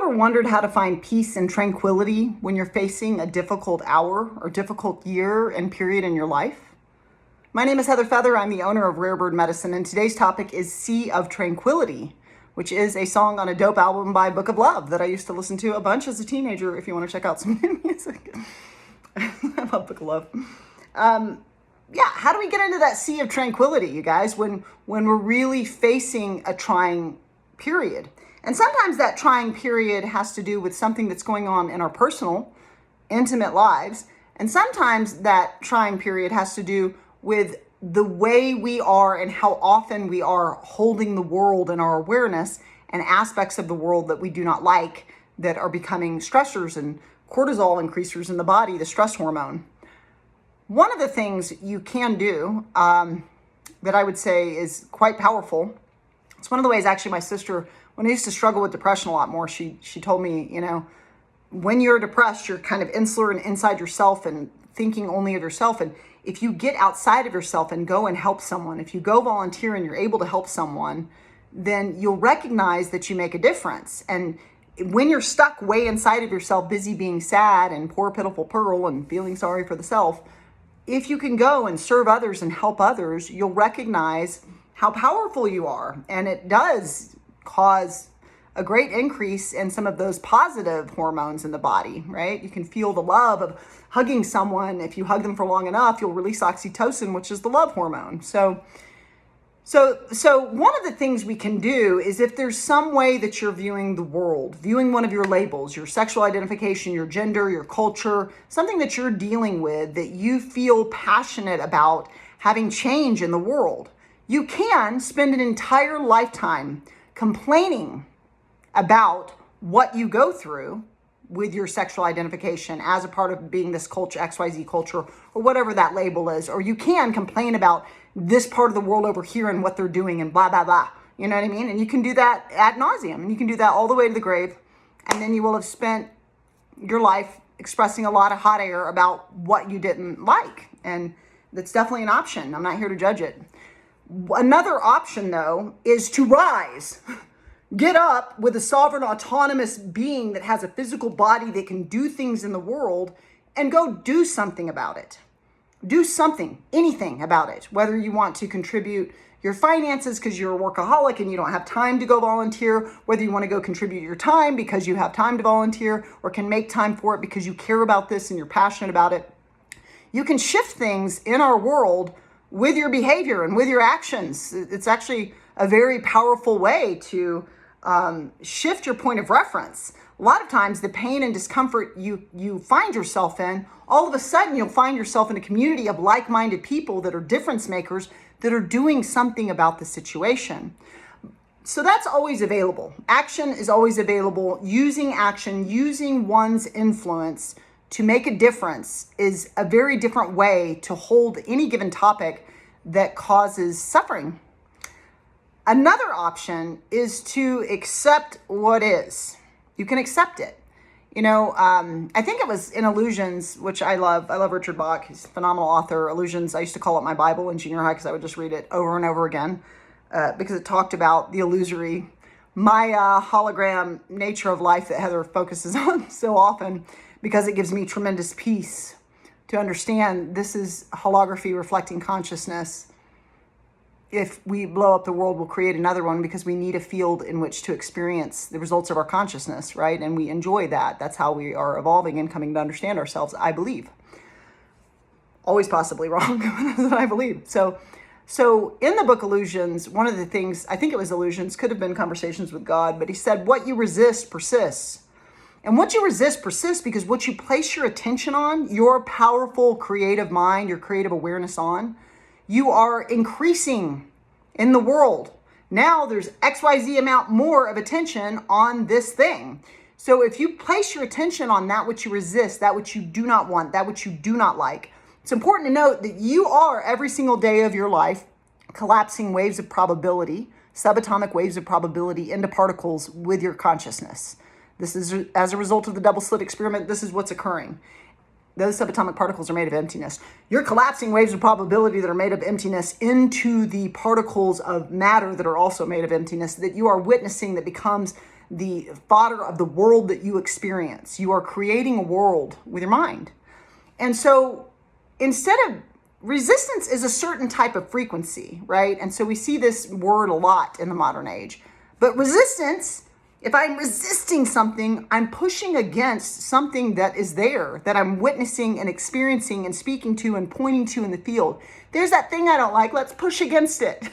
ever wondered how to find peace and tranquility when you're facing a difficult hour or difficult year and period in your life? My name is Heather Feather. I'm the owner of Rare Bird Medicine, and today's topic is Sea of Tranquility, which is a song on a dope album by Book of Love that I used to listen to a bunch as a teenager, if you want to check out some new music. I love Book of Love. How do we get into that sea of tranquility, you guys, when we're really facing a trying period? And sometimes that trying period has to do with something that's going on in our personal, intimate lives. And sometimes that trying period has to do with the way we are and how often we are holding the world in our awareness and aspects of the world that we do not like that are becoming stressors and cortisol increasers in the body, the stress hormone. One of the things you can do that I would say is quite powerful, it's one of the ways actually my sister, when I used to struggle with depression a lot more, she told me, when you're depressed, you're kind of insular and inside yourself and thinking only of yourself. And if you get outside of yourself and go and help someone, if you go volunteer and you're able to help someone, then you'll recognize that you make a difference. And when you're stuck way inside of yourself, busy being sad and poor pitiful pearl and feeling sorry for the self, if you can go and serve others and help others, you'll recognize how powerful you are. And it does cause a great increase in some of those positive hormones in the body, right? You can feel the love of hugging someone. If you hug them for long enough, you'll release oxytocin, which is the love hormone. So one of the things we can do is, if there's some way that you're viewing the world, viewing one of your labels, your sexual identification, your gender, your culture, something that you're dealing with that you feel passionate about having change in the world, you can spend an entire lifetime complaining about what you go through with your sexual identification as a part of being this culture, XYZ culture, or whatever that label is. Or you can complain about this part of the world over here and what they're doing and blah, blah, blah. You know what I mean? And you can do that ad nauseum. And you can do that all the way to the grave. And then you will have spent your life expressing a lot of hot air about what you didn't like. And that's definitely an option. I'm not here to judge it. Another option, though, is to rise. Get up with a sovereign, autonomous being that has a physical body that can do things in the world and go do something about it. Do something, anything about it. Whether you want to contribute your finances because you're a workaholic and you don't have time to go volunteer, whether you want to go contribute your time because you have time to volunteer or can make time for it because you care about this and you're passionate about it. You can shift things in our world with your behavior and with your actions. It's actually a very powerful way to shift your point of reference. A lot of times the pain and discomfort you find yourself in, all of a sudden you'll find yourself in a community of like-minded people that are difference makers that are doing something about the situation. So that's always available. Action is always available. Using action, using one's influence to make a difference is a very different way to hold any given topic that causes suffering. Another option is to accept what is. You can accept it. I think it was in Illusions, which I love. I love Richard Bach. He's a phenomenal author. Illusions, I used to call it my Bible in junior high because I would just read it over and over again because it talked about the illusory, hologram nature of life that Heather focuses on so often, because it gives me tremendous peace to understand this is holography reflecting consciousness. If we blow up the world, we'll create another one because we need a field in which to experience the results of our consciousness, right? And we enjoy that. That's how we are evolving and coming to understand ourselves, I believe. Always possibly wrong, that's what I believe. So in the book Illusions, one of the things, I think it was Illusions, could have been Conversations with God, but he said, what you resist persists. And what you resist persists because what you place your attention on, your powerful creative mind, your creative awareness on, you are increasing in the world. Now there's XYZ amount more of attention on this thing. So if you place your attention on that which you resist, that which you do not want, that which you do not like, it's important to note that you are every single day of your life collapsing waves of probability, subatomic waves of probability into particles with your consciousness. This is as a result of the double slit experiment. This is what's occurring. Those subatomic particles are made of emptiness. You're collapsing waves of probability that are made of emptiness into the particles of matter that are also made of emptiness that you are witnessing, that becomes the fodder of the world that you experience. You are creating a world with your mind. And so instead of resistance is a certain type of frequency, right? And so we see this word a lot in the modern age. But resistance, if I'm resisting something, I'm pushing against something that is there, that I'm witnessing and experiencing and speaking to and pointing to in the field. There's that thing I don't like, let's push against it.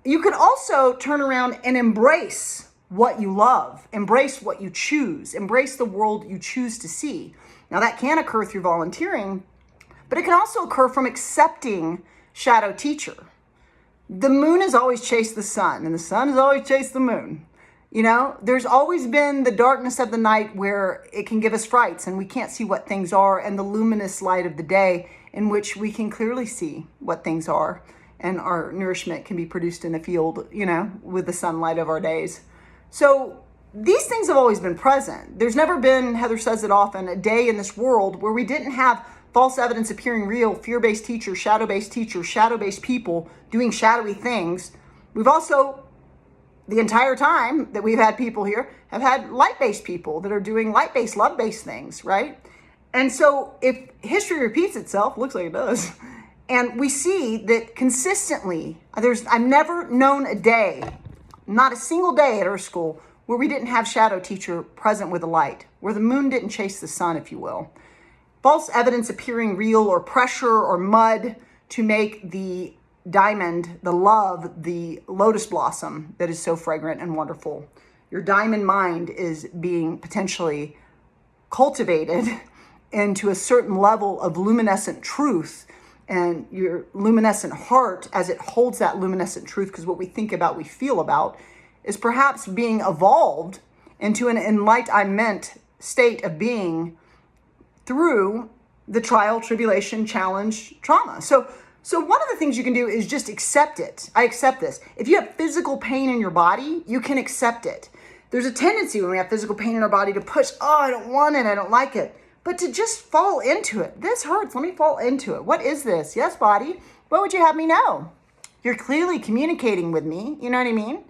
You could also turn around and embrace what you love, embrace what you choose, embrace the world you choose to see. Now that can occur through volunteering, but it can also occur from accepting shadow teacher. The moon has always chased the sun, and the sun has always chased the moon. You know, there's always been the darkness of the night where it can give us frights and we can't see what things are, and the luminous light of the day in which we can clearly see what things are, and our nourishment can be produced in the field, you know, with the sunlight of our days. So these things have always been present. There's never been, Heather says it often, a day in this world where we didn't have false evidence appearing real, fear-based teachers, shadow-based people doing shadowy things. We've also, the entire time that we've had people here, have had light-based people that are doing light-based, love-based things, right? And so if history repeats itself, looks like it does, and we see that consistently, I've never known a day, not a single day at our school, where we didn't have shadow teacher present with a light, where the moon didn't chase the sun, if you will. False evidence appearing real, or pressure or mud to make the diamond, the love, the lotus blossom that is so fragrant and wonderful. Your diamond mind is being potentially cultivated into a certain level of luminescent truth, and your luminescent heart, as it holds that luminescent truth, because what we think about, we feel about, is perhaps being evolved into an enlightenment state of being through the trial, tribulation, challenge, trauma. So one of the things you can do is just accept it. I accept this. If you have physical pain in your body, you can accept it. There's a tendency when we have physical pain in our body to push, oh, I don't want it, I don't like it. But to just fall into it. This hurts, let me fall into it. What is this? Yes, body, what would you have me know? You're clearly communicating with me, you know what I mean?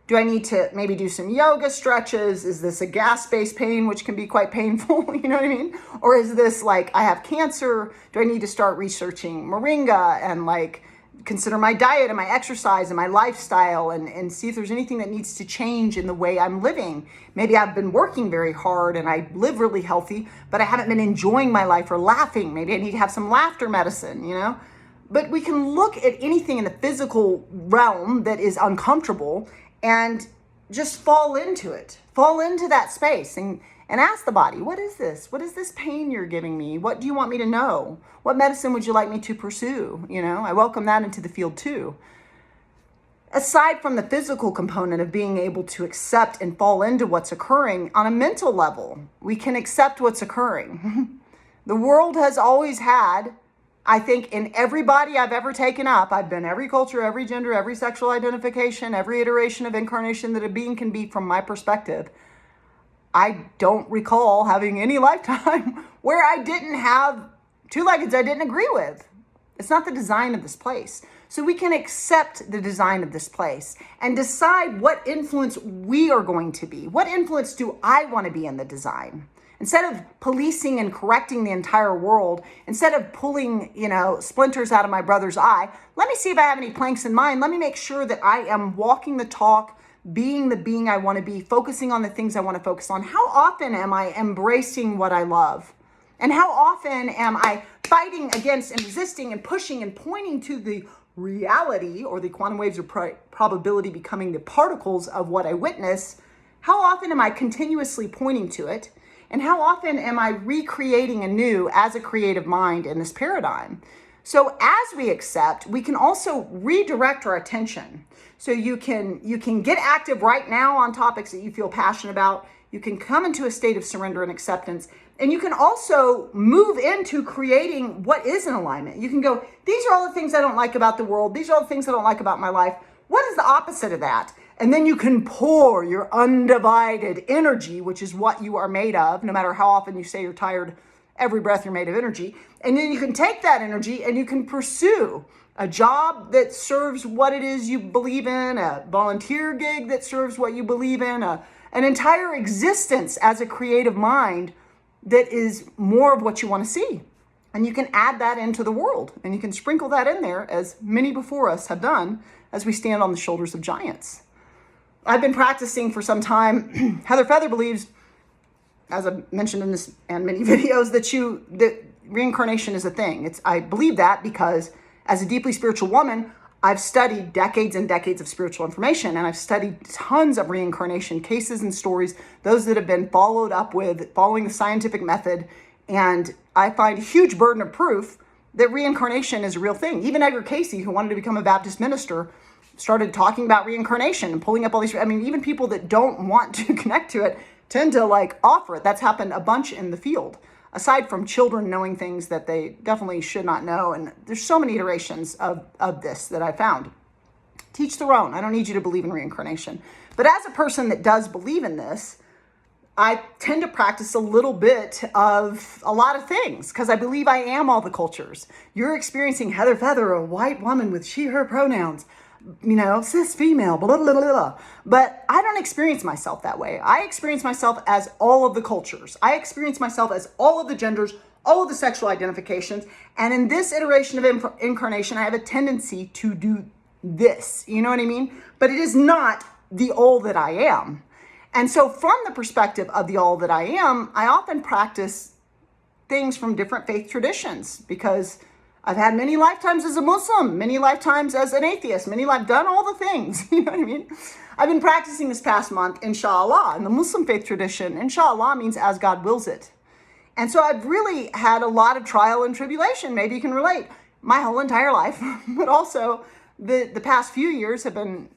Do I need to maybe do some yoga stretches? Is this a gas-based pain, which can be quite painful? You know what I mean? Or is this like, I have cancer? Do I need to start researching moringa and like consider my diet and my exercise and my lifestyle and see if there's anything that needs to change in the way I'm living? Maybe I've been working very hard and I live really healthy, but I haven't been enjoying my life or laughing. Maybe I need to have some laughter medicine, you know? But we can look at anything in the physical realm that is uncomfortable and just fall into it, fall into that space and ask the body, what is this? What is this pain you're giving me? What do you want me to know? What medicine would you like me to pursue? You know, I welcome that into the field too. Aside from the physical component of being able to accept and fall into what's occurring, on a mental level, we can accept what's occurring. The world has always had, I think, in every body I've ever taken up, I've been every culture, every gender, every sexual identification, every iteration of incarnation that a being can be from my perspective. I don't recall having any lifetime where I didn't have two-leggeds I didn't agree with. It's not the design of this place. So we can accept the design of this place and decide what influence we are going to be. What influence do I want to be in the design? Instead of policing and correcting the entire world, instead of pulling, splinters out of my brother's eye, let me see if I have any planks in mind. Let me make sure that I am walking the talk, being the being I want to be, focusing on the things I want to focus on. How often am I embracing what I love? And how often am I fighting against and resisting and pushing and pointing to the reality, or the quantum waves of probability becoming the particles of what I witness? How often am I continuously pointing to it? And how often am I recreating anew as a creative mind in this paradigm? So as we accept, we can also redirect our attention. So you can get active right now on topics that you feel passionate about. You can come into a state of surrender and acceptance. And you can also move into creating what is in alignment. You can go, these are all the things I don't like about the world. These are all the things I don't like about my life. What is the opposite of that? And then you can pour your undivided energy, which is what you are made of, no matter how often you say you're tired every breath you're made of energy. And then you can take that energy and you can pursue a job that serves what it is you believe in, a volunteer gig that serves what you believe in, an entire existence as a creative mind that is more of what you want to see. And you can add that into the world, and you can sprinkle that in there, as many before us have done, as we stand on the shoulders of giants. I've been practicing for some time. Heather Feather believes, as I mentioned in this and many videos, that reincarnation is a thing. I believe that because as a deeply spiritual woman, I've studied decades and decades of spiritual information, and I've studied tons of reincarnation cases and stories, those that have been followed up with following the scientific method. And I find a huge burden of proof that reincarnation is a real thing. Even Edgar Cayce, who wanted to become a Baptist minister, started talking about reincarnation and pulling up all these, even people that don't want to connect to it tend to offer it. That's happened a bunch in the field, aside from children knowing things that they definitely should not know. And there's so many iterations of this that I found. Teach their own. I don't need you to believe in reincarnation. But as a person that does believe in this, I tend to practice a little bit of a lot of things because I believe I am all the cultures. You're experiencing Heather Feather, a white woman with she, her pronouns, cis female, blah, blah, blah, blah. But I don't experience myself that way. I experience myself as all of the cultures. I experience myself as all of the genders, all of the sexual identifications. And in this iteration of incarnation, I have a tendency to do this. You know what I mean? But it is not the all that I am. And so from the perspective of the all that I am, I often practice things from different faith traditions because I've had many lifetimes as a Muslim, many lifetimes as an atheist, I've done all the things, you know what I mean? I've been practicing this past month, inshallah, in the Muslim faith tradition. Inshallah means as God wills it. And so I've really had a lot of trial and tribulation. Maybe you can relate. My whole entire life, but also the past few years have been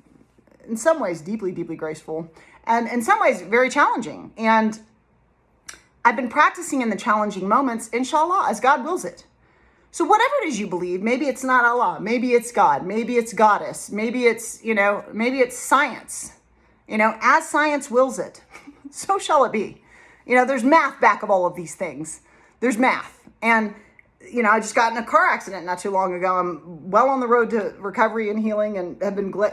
in some ways deeply, deeply graceful. And in some ways, very challenging. And I've been practicing in the challenging moments, inshallah, as God wills it. So whatever it is you believe, maybe it's not Allah, maybe it's God, maybe it's goddess, maybe it's, maybe it's science. As science wills it, so shall it be. There's math back of all of these things. There's math. And, I just got in a car accident not too long ago. I'm well on the road to recovery and healing and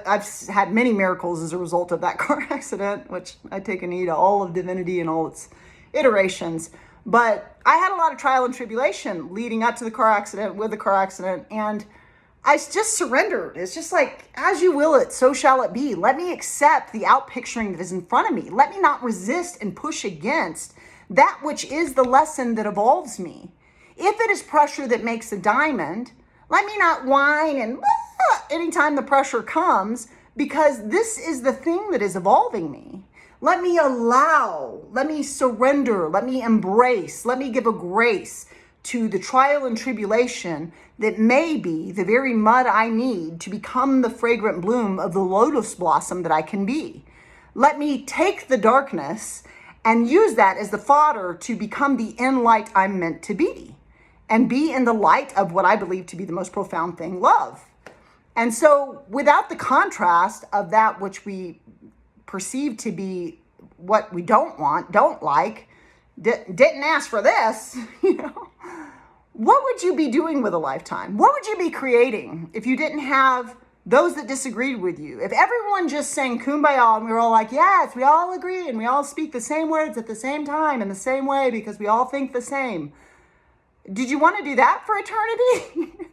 I've had many miracles as a result of that car accident, which I take a knee to all of divinity and all its iterations. But I had a lot of trial and tribulation leading up to the car accident, with the car accident, and I just surrendered. It's just as you will it, so shall it be. Let me accept the outpicturing that is in front of me. Let me not resist and push against that which is the lesson that evolves me. If it is pressure that makes a diamond, let me not whine and anytime the pressure comes, because this is the thing that is evolving me. Let me allow, let me surrender, let me embrace, let me give a grace to the trial and tribulation that may be the very mud I need to become the fragrant bloom of the lotus blossom that I can be. Let me take the darkness and use that as the fodder to become the in light I'm meant to be. And be in the light of what I believe to be the most profound thing, love. And so without the contrast of that which we perceive to be what we don't want, don't like, didn't ask for this, what would you be doing with a lifetime? What would you be creating if you didn't have those that disagreed with you? If everyone just sang Kumbaya and we were all like, yes, we all agree and we all speak the same words at the same time in the same way because we all think the same. Did you want to do that for eternity?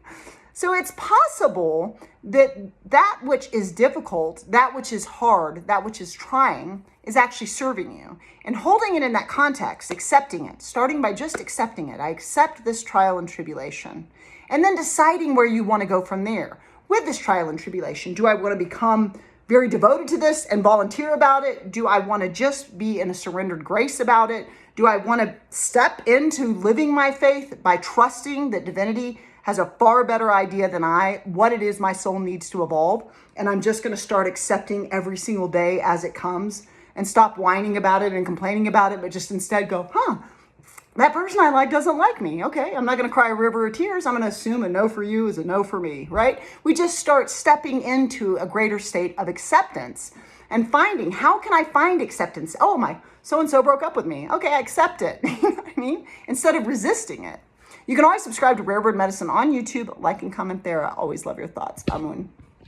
So it's possible that which is difficult, that which is hard, that which is trying is actually serving you. And holding it in that context, accepting it, starting by just accepting it. I accept this trial and tribulation. And then deciding where you want to go from there. With this trial and tribulation, do I want to become very devoted to this and volunteer about it? Do I want to just be in a surrendered grace about it? Do I want to step into living my faith by trusting that divinity has a far better idea than what it is my soul needs to evolve? And I'm just going to start accepting every single day as it comes and stop whining about it and complaining about it, but just instead go, that person I like doesn't like me. Okay, I'm not going to cry a river of tears. I'm going to assume a no for you is a no for me, right? We just start stepping into a greater state of acceptance and finding, how can I find acceptance? Oh, my so-and-so broke up with me. Okay, I accept it. You know what I mean? Instead of resisting it. You can always subscribe to Rare Bird Medicine on YouTube. Like and comment there. I always love your thoughts. I'm Moon.